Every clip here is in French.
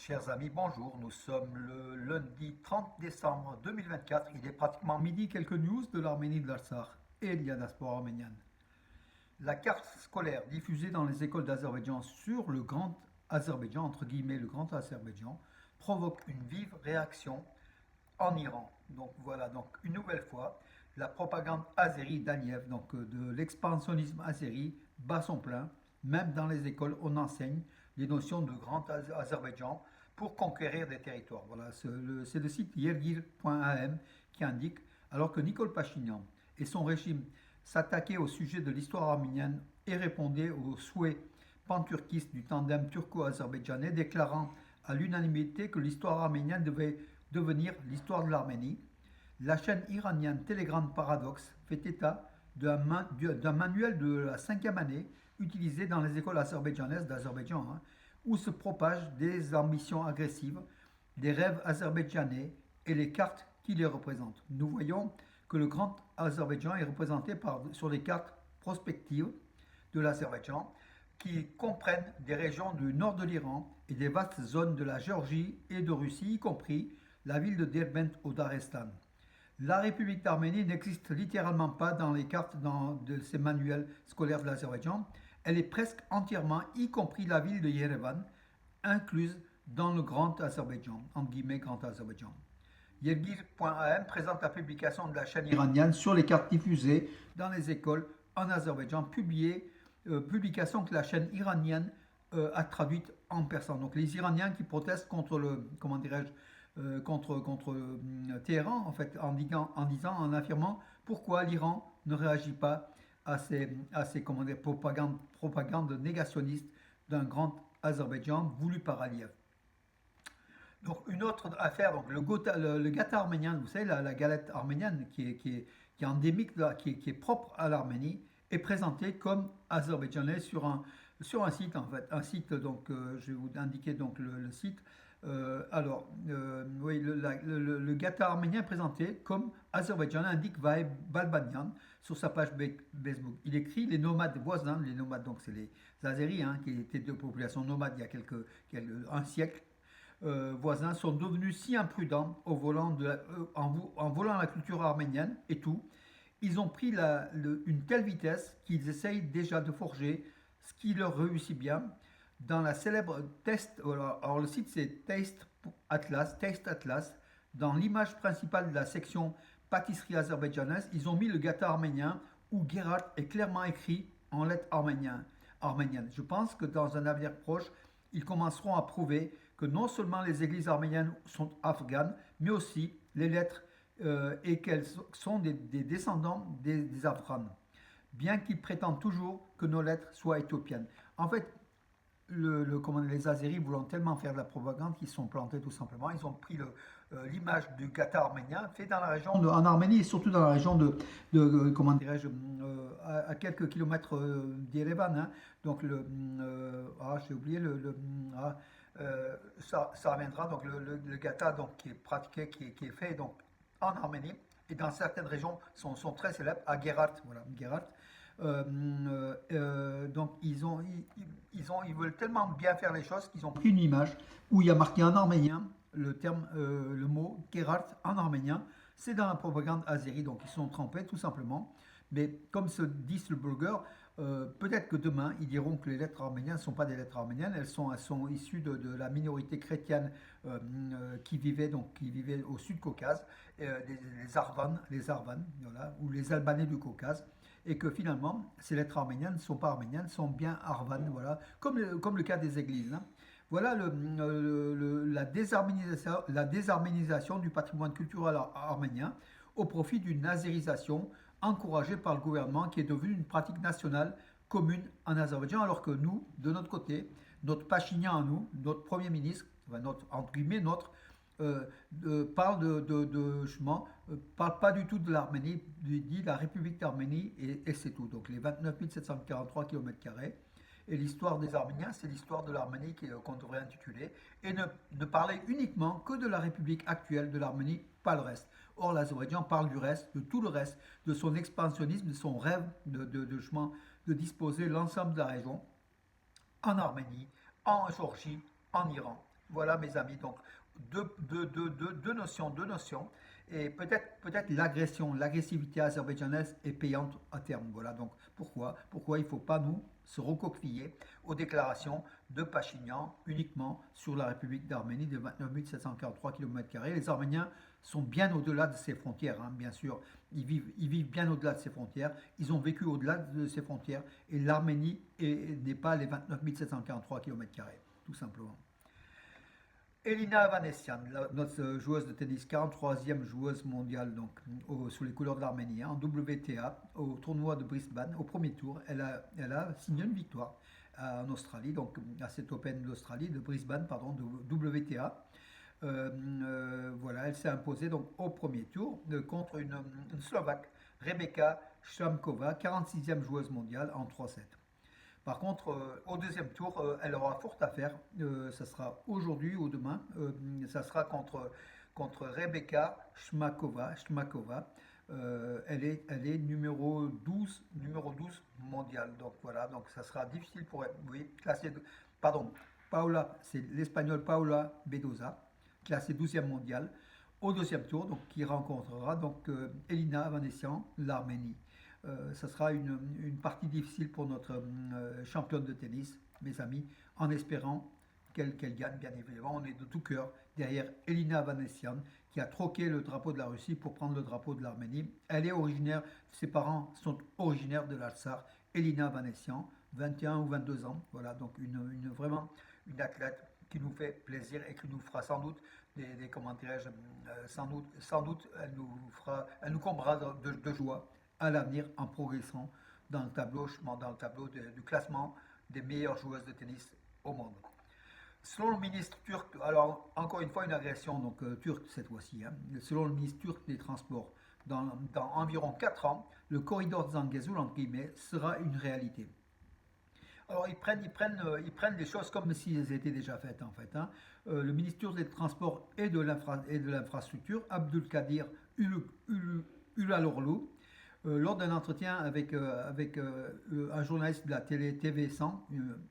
Chers amis, bonjour. Nous sommes le lundi 30 décembre 2024. Il est pratiquement midi. Quelques news de l'Arménie de l'Artsakh et de la diaspora arménienne. La carte scolaire diffusée dans les écoles d'Azerbaïdjan sur le Grand Azerbaïdjan, entre guillemets le Grand Azerbaïdjan, provoque une vive réaction en Iran. Donc voilà, donc une nouvelle fois, la propagande azérie d'Aliyev, donc de l'expansionnisme azéri, bat son plein. Même dans les écoles, on enseigne les notions de Grand Azerbaïdjan pour conquérir des territoires. Voilà, c'est le site yergir.am qui indique, alors que Nicole Pachinian et son régime s'attaquaient au sujet de l'histoire arménienne et répondaient aux souhaits panturquistes du tandem turco-azerbaïdjanais, déclarant à l'unanimité que l'histoire arménienne devait devenir l'histoire de l'Arménie. La chaîne iranienne Telegram Paradox fait état d'un manuel de la 5e année utilisé dans les écoles azerbaïdjanaises d'Azerbaïdjan, où se propagent des ambitions agressives, des rêves azerbaïdjanais et les cartes qui les représentent. Nous voyons que le Grand Azerbaïdjan est représenté sur des cartes prospectives de l'Azerbaïdjan qui comprennent des régions du nord de l'Iran et des vastes zones de la Géorgie et de Russie, y compris la ville de Derbent au Daghestan. La République d'Arménie n'existe littéralement pas dans les cartes de ces manuels scolaires de l'Azerbaïdjan. Elle est presque entièrement, y compris la ville de Yerevan, incluse dans le Grand Azerbaïdjan, entre guillemets Grand Azerbaïdjan. Yergir.am présente la publication de la chaîne iranienne sur les cartes diffusées dans les écoles en Azerbaïdjan, publication que la chaîne iranienne a traduite en persan. Donc les Iraniens qui protestent contre le, comment dirais-je, contre Téhéran, en fait, en affirmant pourquoi l'Iran ne réagit pas à ces comment dire, propagandes négationnistes d'un grand Azerbaïdjan voulu par Aliyev. Donc une autre affaire, donc le gâteau arménien, vous savez, la galette arménienne qui est endémique, qui est propre à l'Arménie, est présentée comme azerbaïdjanais sur un site, en fait. Un site, donc je vais vous indiquer donc le site. Oui, le gâteau arménien est présenté comme azerbaïdjanais, indique Vaïb Balbanian sur sa page Facebook. Il écrit les nomades voisins, les nomades, donc c'est les Azéris, qui étaient de population nomade il y a un siècle, voisins sont devenus si imprudents en volant la culture arménienne et tout. Ils ont pris une telle vitesse qu'ils essayent déjà de forger ce qui leur réussit bien dans la célèbre Test. Alors le site c'est Taste Atlas. Dans l'image principale de la section pâtisserie azerbaïdjanaise, ils ont mis le gâteau arménien où Gerard est clairement écrit en lettres arméniennes. Je pense que dans un avenir proche, ils commenceront à prouver que non seulement les églises arméniennes sont afghanes, mais aussi les lettres et qu'elles sont des descendants des Afghans, bien qu'ils prétendent toujours que nos lettres soient éthiopiennes. En fait, les Azéris voulant tellement faire de la propagande qu'ils se sont plantés tout simplement. Ils ont pris l'image du Qatar arménien fait dans la région en Arménie et surtout dans la région comment dirais-je, à quelques kilomètres d'Erevan. Donc j'ai oublié ça reviendra. Donc le Qatar donc qui est pratiqué, qui est fait donc en Arménie et dans certaines régions sont très célèbres à Gerart. Voilà, Gerart. Donc ils veulent tellement bien faire les choses qu'ils ont pris une image où il y a marqué en arménien le mot Gerart en arménien. C'est dans la propagande azérie, donc ils sont trempés tout simplement. Mais comme se dit le blogueur, peut-être que demain ils diront que les lettres arméniennes ne sont pas des lettres arméniennes, elles sont issues de la minorité chrétienne qui vivait au sud-Caucase, les Arvanes, voilà, ou les Albanais du Caucase, et que finalement ces lettres arméniennes ne sont pas arméniennes, sont bien arvanes, voilà, comme le cas des églises. Voilà la désarménisation du patrimoine culturel arménien au profit d'une azérisation encouragée par le gouvernement qui est devenue une pratique nationale commune en Azerbaïdjan, alors que nous, de notre côté, notre Pachinian à nous, notre Premier ministre, entre guillemets parle pas du tout de l'Arménie, dit la République d'Arménie et c'est tout. Donc les 29 743 km². Et l'histoire des Arméniens, c'est l'histoire de l'Arménie qu'on devrait intituler, et ne parler uniquement que de la République actuelle de l'Arménie, pas le reste. Or, l'Azerbaïdjan parle du reste, de tout le reste, de son expansionnisme, de son rêve de disposer l'ensemble de la région en Arménie, en Géorgie, en Iran. Voilà, mes amis, donc deux notions. Et peut-être l'agression, l'agressivité azerbaïdjanaise est payante à terme. Voilà, donc pourquoi il ne faut pas nous se recoquiller aux déclarations de Pachinian uniquement sur la République d'Arménie de 29 743 km². Les Arméniens sont bien au-delà de ces frontières, hein, bien sûr. Ils vivent bien au-delà de ces frontières. Ils ont vécu au-delà de ces frontières. Et l'Arménie n'est pas les 29 743 km², tout simplement. Elina Avanesian, notre joueuse de tennis, 43e joueuse mondiale donc, sous les couleurs de l'Arménie, hein, en WTA, au tournoi de Brisbane, au premier tour, elle a signé une victoire en Australie, donc à cet Open d'Australie, de Brisbane, pardon, de WTA. Voilà, elle s'est imposée donc au premier tour contre une Slovaque, Rebeka Šramková, 46e joueuse mondiale en 3-7. Par contre, au deuxième tour, elle aura fort à faire. Ça sera aujourd'hui ou demain. Ça sera contre Rebeka Šmakova. Elle est numéro 12 mondial. Donc voilà, donc ça sera difficile pour elle. Oui, pardon, c'est l'espagnol Paula Bedoza, classée 12e mondiale, au deuxième tour, donc qui rencontrera donc Elina Avanesian, l'Arménie. Ça sera une partie difficile pour notre championne de tennis, mes amis, en espérant qu'elle gagne, bien évidemment. On est de tout cœur derrière Elina Avanesian, qui a troqué le drapeau de la Russie pour prendre le drapeau de l'Arménie. Ses parents sont originaires de l'Artsakh. Elina Avanesian, 21 ou 22 ans. Voilà, donc vraiment une athlète qui nous fait plaisir et qui nous fera sans doute comment dirais-je, sans doute, elle nous comblera de joie à l'avenir en progressant dans le tableau, du classement des meilleures joueuses de tennis au monde. Selon le ministre turc, alors encore une fois une agression donc turque cette fois-ci, hein, selon le ministre turc des Transports, dans environ 4 ans, le corridor de Zangezur, entre guillemets, sera une réalité. Alors ils prennent les choses comme si elles étaient déjà faites en fait, hein. Le ministre des Transports et de l'Infrastructure, Abdülkadir Ulalorlu, lors d'un entretien avec un journaliste de la TV100,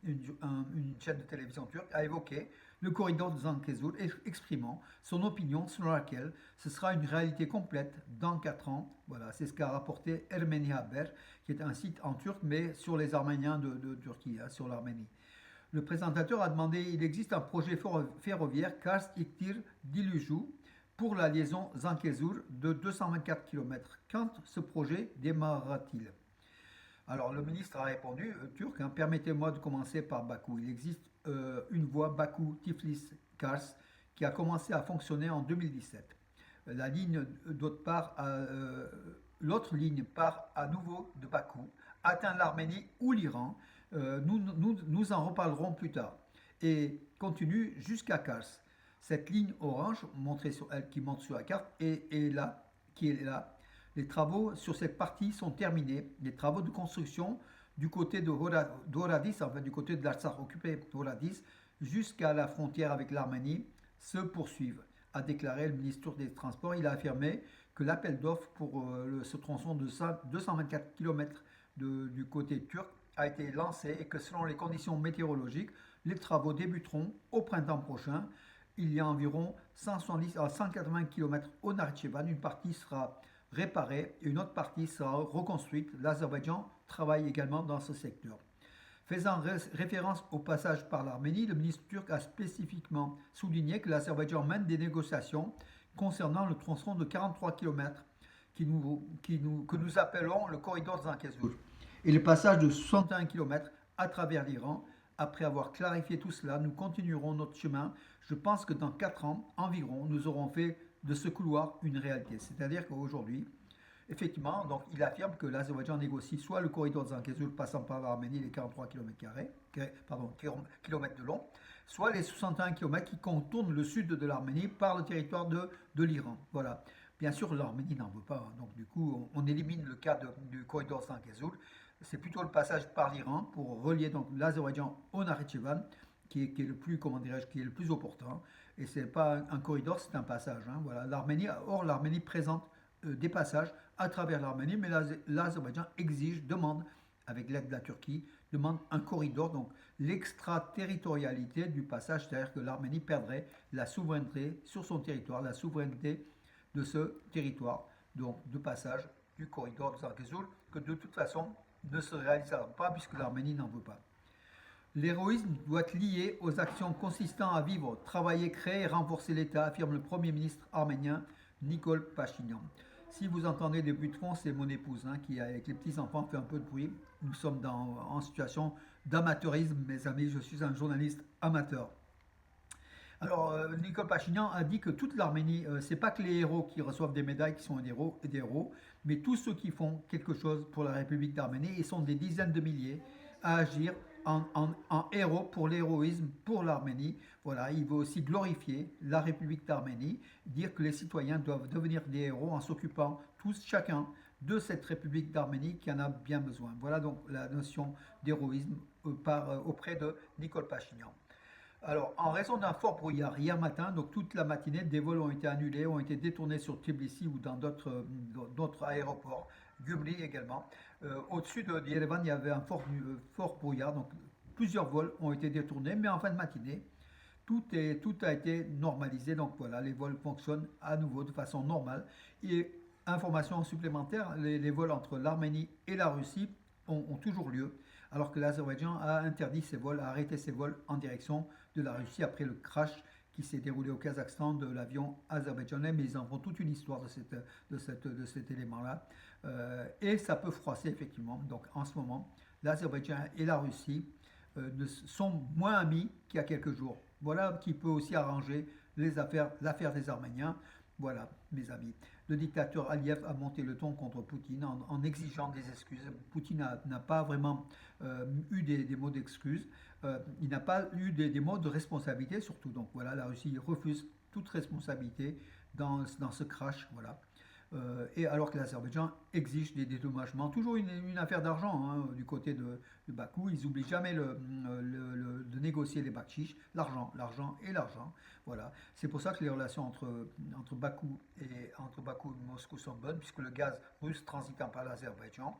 une chaîne de télévision turque, a évoqué le corridor de Zangezur, exprimant son opinion selon laquelle ce sera une réalité complète dans 4 ans. Voilà, c'est ce qu'a rapporté Ermeni Haber, qui est un site en turc, mais sur les Arméniens de Turquie, hein, sur l'Arménie. Le présentateur a demandé, il existe un projet ferroviaire, Kars İktir Diluju, pour la liaison Zangezur de 224 km. Quand ce projet démarrera-t-il? Alors le ministre a répondu, turc, hein, permettez-moi de commencer par Bakou. Il existe une voie Bakou-Tiflis-Kars qui a commencé à fonctionner en 2017. La ligne l'autre ligne part à nouveau de Bakou, atteint l'Arménie ou l'Iran. Nous en reparlerons plus tard. Et continue jusqu'à Kars. Cette ligne orange, qui montre sur la carte, qui est là. Les travaux sur cette partie sont terminés. Les travaux de construction du côté d'Oradis, en fait du côté de l'Artsakh occupé d'Oradis, jusqu'à la frontière avec l'Arménie, se poursuivent, a déclaré le ministre des Transports. Il a affirmé que l'appel d'offres pour ce tronçon de 224 km du côté turc a été lancé et que selon les conditions météorologiques, les travaux débuteront au printemps prochain. Il y a environ 170 à 180 km au Nakhitchevan. Une partie sera réparée et une autre partie sera reconstruite. L'Azerbaïdjan travaille également dans ce secteur. Faisant référence au passage par l'Arménie, le ministre turc a spécifiquement souligné que l'Azerbaïdjan mène des négociations concernant le tronçon de 43 km que nous appelons le corridor de Zangezur et le passage de 61 km à travers l'Iran. Après avoir clarifié tout cela, nous continuerons notre chemin. Je pense que dans 4 ans environ, nous aurons fait de ce couloir une réalité. C'est-à-dire qu'aujourd'hui, effectivement, donc, il affirme que l'Azerbaïdjan négocie soit le corridor de Zangezur passant par l'Arménie, les 43 km de long, soit les 61 km qui contournent le sud de l'Arménie par le territoire de l'Iran. Voilà. Bien sûr, l'Arménie n'en veut pas, hein. Donc du coup, on élimine le cas du corridor de Zangezur. C'est plutôt le passage par l'Iran pour relier donc l'Azerbaïdjan au Nakhitchevan qui est le plus, comment dirais-je, qui est le plus opportun. Et c'est pas un corridor, c'est un passage, hein. Voilà. L'Arménie présente des passages à travers l'Arménie, mais l'Azerbaïdjan demande, avec l'aide de la Turquie, demande un corridor. Donc l'extraterritorialité du passage, c'est-à-dire que l'Arménie perdrait la souveraineté sur son territoire, la souveraineté de ce territoire, donc de passage du corridor de Zangezur, que de toute façon ne se réalisera pas puisque l'Arménie n'en veut pas. L'héroïsme doit être lié aux actions consistant à vivre, travailler, créer et renforcer l'État, affirme le Premier ministre arménien Nikol Pachinian. Si vous entendez des bruits de fond, c'est mon épouse qui, avec les petits-enfants, fait un peu de bruit. Nous sommes en situation d'amateurisme, mes amis. Je suis un journaliste amateur. Alors, Nicole Pachinian a dit que toute l'Arménie, c'est pas que les héros qui reçoivent des médailles qui sont des héros, mais tous ceux qui font quelque chose pour la République d'Arménie, ils sont des dizaines de milliers à agir en héros pour l'héroïsme pour l'Arménie. Voilà, il veut aussi glorifier la République d'Arménie, dire que les citoyens doivent devenir des héros en s'occupant tous, chacun, de cette République d'Arménie qui en a bien besoin. Voilà donc la notion d'héroïsme auprès de Nicole Pachinian. Alors, en raison d'un fort brouillard hier matin, donc toute la matinée, des vols ont été annulés, ont été détournés sur Tbilissi ou dans d'autres aéroports, Gümri également. Au-dessus de Yerevan, il y avait un fort brouillard, donc plusieurs vols ont été détournés, mais en fin de matinée, tout a été normalisé. Donc voilà, les vols fonctionnent à nouveau de façon normale. Et information supplémentaire, les vols entre l'Arménie et la Russie ont toujours lieu, alors que l'Azerbaïdjan a interdit ses vols, a arrêté ses vols en direction de la Russie après le crash qui s'est déroulé au Kazakhstan de l'avion azerbaïdjanais, mais ils en font toute une histoire de cet élément-là. Et ça peut froisser effectivement. Donc en ce moment, l'Azerbaïdjan et la Russie sont moins amis qu'il y a quelques jours. Voilà qui peut aussi arranger l'affaire des Arméniens. Voilà, mes amis. Le dictateur Aliyev a monté le ton contre Poutine en exigeant des excuses. Poutine n'a pas vraiment eu des mots d'excuses. Il n'a pas eu des mots de responsabilité surtout. Donc voilà, la Russie refuse toute responsabilité dans ce crash. Voilà. Et alors que l'Azerbaïdjan exige des dédommagements, toujours une affaire d'argent du côté de Bakou, ils n'oublient jamais de négocier les bakchiches, l'argent et l'argent. Voilà. C'est pour ça que les relations entre Bakou et Moscou sont bonnes, puisque le gaz russe transitant par l'Azerbaïdjan,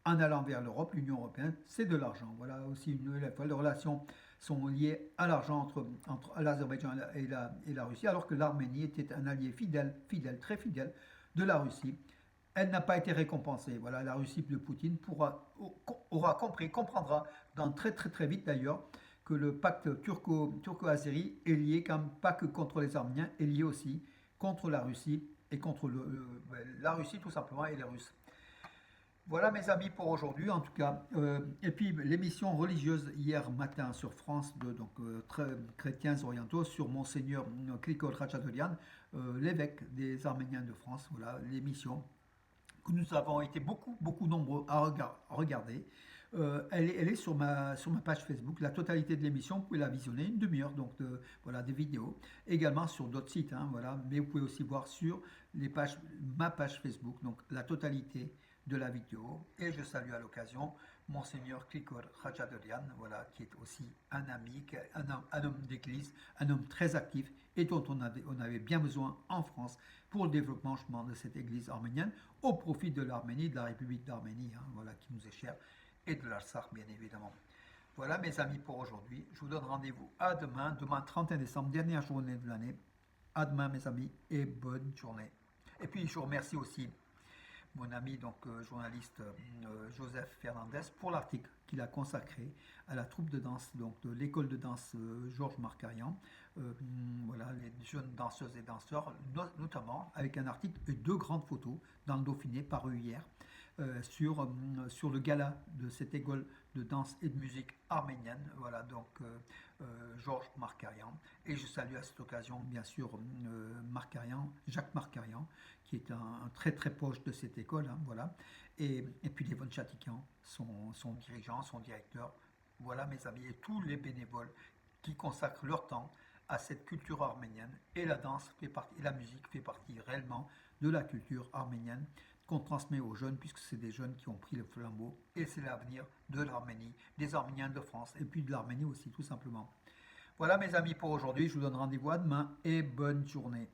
en allant vers l'Europe, l'Union européenne, c'est de l'argent. Voilà aussi une nouvelle fois, les relations sont liées à l'argent entre l'Azerbaïdjan et la Russie, alors que l'Arménie était un allié fidèle, très fidèle de la Russie. Elle n'a pas été récompensée. Voilà, la Russie de Poutine comprendra très vite d'ailleurs, que le pacte turco-azéri est lié pas que contre les Arméniens, est lié aussi contre la Russie et contre la Russie tout simplement et les Russes. Voilà mes amis pour aujourd'hui en tout cas. Et puis l'émission religieuse hier matin sur France 2, donc chrétiens orientaux, sur Monseigneur Grigol Khachaturian, l'évêque des Arméniens de France. Voilà l'émission que nous avons été beaucoup nombreux à regarder. Elle est sur ma page Facebook. La totalité de l'émission, vous pouvez la visionner, une demi-heure, donc voilà, des vidéos. Également sur d'autres sites, voilà. Mais vous pouvez aussi voir sur ma page Facebook, donc la totalité de la vidéo. Et je salue à l'occasion Monseigneur Grigol Khachaturian, voilà, qui est aussi un ami, un homme d'église, un homme très actif et dont on avait bien besoin en France pour le développement de cette église arménienne au profit de l'Arménie, de la République d'Arménie, voilà, qui nous est chère, et de l'Artsakh bien évidemment. Voilà mes amis pour aujourd'hui. Je vous donne rendez-vous à demain 31 décembre, dernière journée de l'année. À demain mes amis et bonne journée. Et puis je vous remercie aussi mon ami journaliste Joseph Fernandez pour l'article qu'il a consacré à la troupe de danse donc de l'école de danse Georges Markarian, voilà, les jeunes danseuses et danseurs, notamment avec un article et deux grandes photos dans le Dauphiné paru hier sur le gala de cette école de danse et de musique arménienne, voilà, donc Georges Markarian. Et je salue à cette occasion bien sûr Jacques Markarian, qui est un très proche de cette école, voilà. Et puis Levon Chatikian, son dirigeant, son directeur. Voilà mes amis, et tous les bénévoles qui consacrent leur temps à cette culture arménienne. Et la danse fait partie, et la musique fait partie réellement de la culture arménienne qu'on transmet aux jeunes, puisque c'est des jeunes qui ont pris le flambeau, et c'est l'avenir de l'Arménie, des Arméniens de France, et puis de l'Arménie aussi, tout simplement. Voilà mes amis pour aujourd'hui, je vous donne rendez-vous à demain, et bonne journée.